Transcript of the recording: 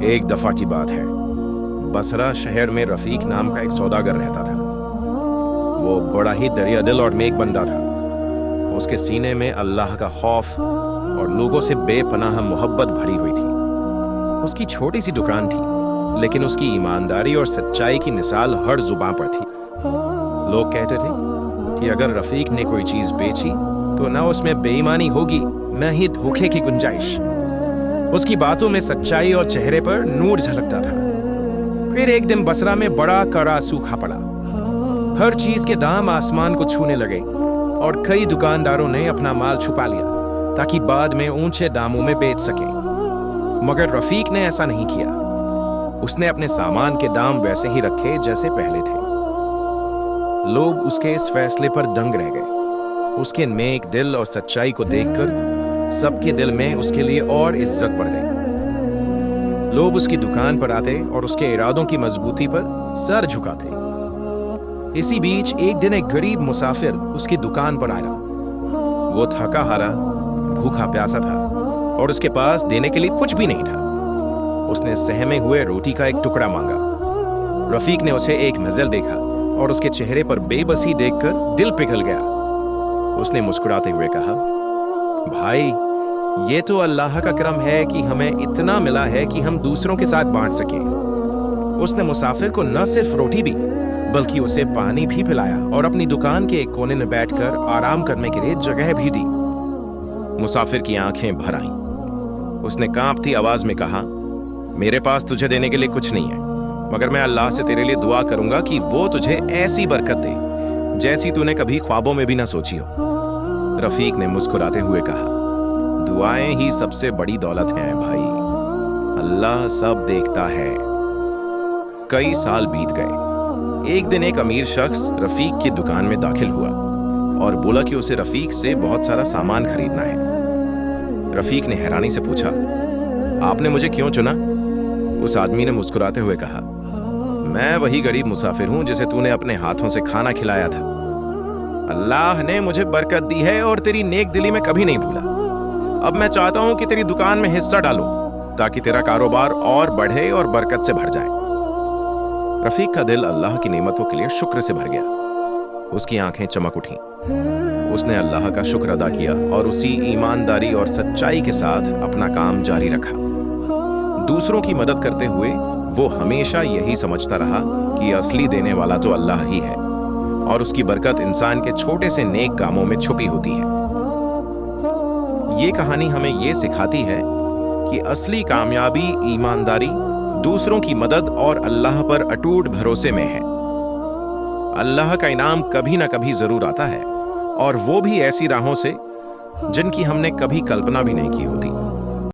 ایک دفعہ کی بات ہے، بصرہ شہر میں رفیق نام کا ایک سوداگر رہتا تھا۔ وہ بڑا ہی دریا دل اور نیک بندہ تھا۔ اس کے سینے میں اللہ کا خوف اور لوگوں سے بے پناہ محبت بھری ہوئی تھی۔ اس کی چھوٹی سی دکان تھی، لیکن اس کی ایمانداری اور سچائی کی مثال ہر زباں پر تھی۔ لوگ کہتے تھے کہ اگر رفیق نے کوئی چیز بیچی تو نہ اس میں بے ایمانی ہوگی، نہ ہی دھوکے کی گنجائش۔ اس کی باتوں میں سچائی اور چہرے پر نور جھلکتا تھا۔ پھر ایک دن بصرہ میں بڑا کڑا سوکھا پڑا۔ ہر چیز کے دام آسمان کو چھونے لگے اور کئی دکانداروں نے اپنا مال چھپا لیا تاکہ بعد میں اونچے داموں میں بیچ سکیں۔ مگر رفیق نے ایسا نہیں کیا۔ اس نے اپنے سامان کے دام ویسے ہی رکھے جیسے پہلے تھے۔ لوگ اس کے اس فیصلے پر دنگ رہ گئے۔ اس کے نیک دل اور سچائی کو دیکھ کر سب کے دل میں اس کے لیے اور عزت بڑھ گئی۔ لوگ اس کی دکان پر آتے اور اس کے ارادوں کی مضبوطی پر سر جھکاتے۔ اسی بیچ ایک دن ایک غریب مسافر اس کی دکان پر آیا۔ وہ تھکا ہارا، بھوکا پیاسا تھا اور اس کے پاس دینے کے لیے کچھ بھی نہیں تھا۔ اس نے سہمے ہوئے روٹی کا ایک ٹکڑا مانگا۔ رفیق نے اسے ایک نظر دیکھا اور اس کے چہرے پر بے بسی دیکھ کر دل پگھل گیا۔ اس نے مسکراتے ہوئے کہا، بھائی، یہ تو اللہ کا کرم ہے کہ ہمیں اتنا ملا ہے کہ ہم دوسروں کے ساتھ بانٹ سکیں۔ اس نے مسافر کو نہ صرف روٹی دی بلکہ اسے پانی بھی پلایا اور اپنی دکان کے ایک کونے میں بیٹھ کر آرام کرنے کے لیے جگہ بھی دی۔ مسافر کی آنکھیں بھر آئیں۔ اس نے کانپتی آواز میں کہا، میرے پاس تجھے دینے کے لیے کچھ نہیں ہے، مگر میں اللہ سے تیرے لیے دعا کروں گا کہ وہ تجھے ایسی برکت دے جیسی تو نے کبھی خوابوں میں بھی نہ سوچی ہو۔ رفیق نے مسکراتے ہوئے کہا، دعائیں ہی سب سے بڑی دولت ہیں بھائی، اللہ سب دیکھتا ہے۔ کئی سال بیت گئے۔ ایک دن ایک امیر شخص رفیق کی دکان میں داخل ہوا اور بولا کہ اسے رفیق سے بہت سارا سامان خریدنا ہے۔ رفیق نے حیرانی سے پوچھا، آپ نے مجھے کیوں چنا؟ اس آدمی نے مسکراتے ہوئے کہا، میں وہی غریب مسافر ہوں جسے تو نے اپنے ہاتھوں سے کھانا کھلایا تھا۔ اللہ نے مجھے برکت دی ہے اور تیری نیک دلی میں کبھی نہیں بھولا۔ اب میں چاہتا ہوں کہ تیری دکان میں حصہ ڈالوں تاکہ تیرا کاروبار اور بڑھے اور برکت سے بھر جائے۔ رفیق کا دل اللہ کی نعمتوں کے لیے شکر سے بھر گیا۔ اس کی آنکھیں چمک اٹھیں۔ اس نے اللہ کا شکر ادا کیا اور اسی ایمانداری اور سچائی کے ساتھ اپنا کام جاری رکھا۔ دوسروں کی مدد کرتے ہوئے وہ ہمیشہ یہی سمجھتا رہا کہ اصلی دینے والا تو اللہ ہی ہے اور اس کی برکت انسان کے چھوٹے سے نیک کاموں میں چھپی ہوتی ہے۔ یہ کہانی ہمیں یہ سکھاتی ہے کہ اصلی کامیابی ایمانداری، دوسروں کی مدد اور اللہ پر اٹوٹ بھروسے میں ہے۔ اللہ کا انعام کبھی نہ کبھی ضرور آتا ہے، اور وہ بھی ایسی راہوں سے جن کی ہم نے کبھی کلپنا بھی نہیں کی ہوتی۔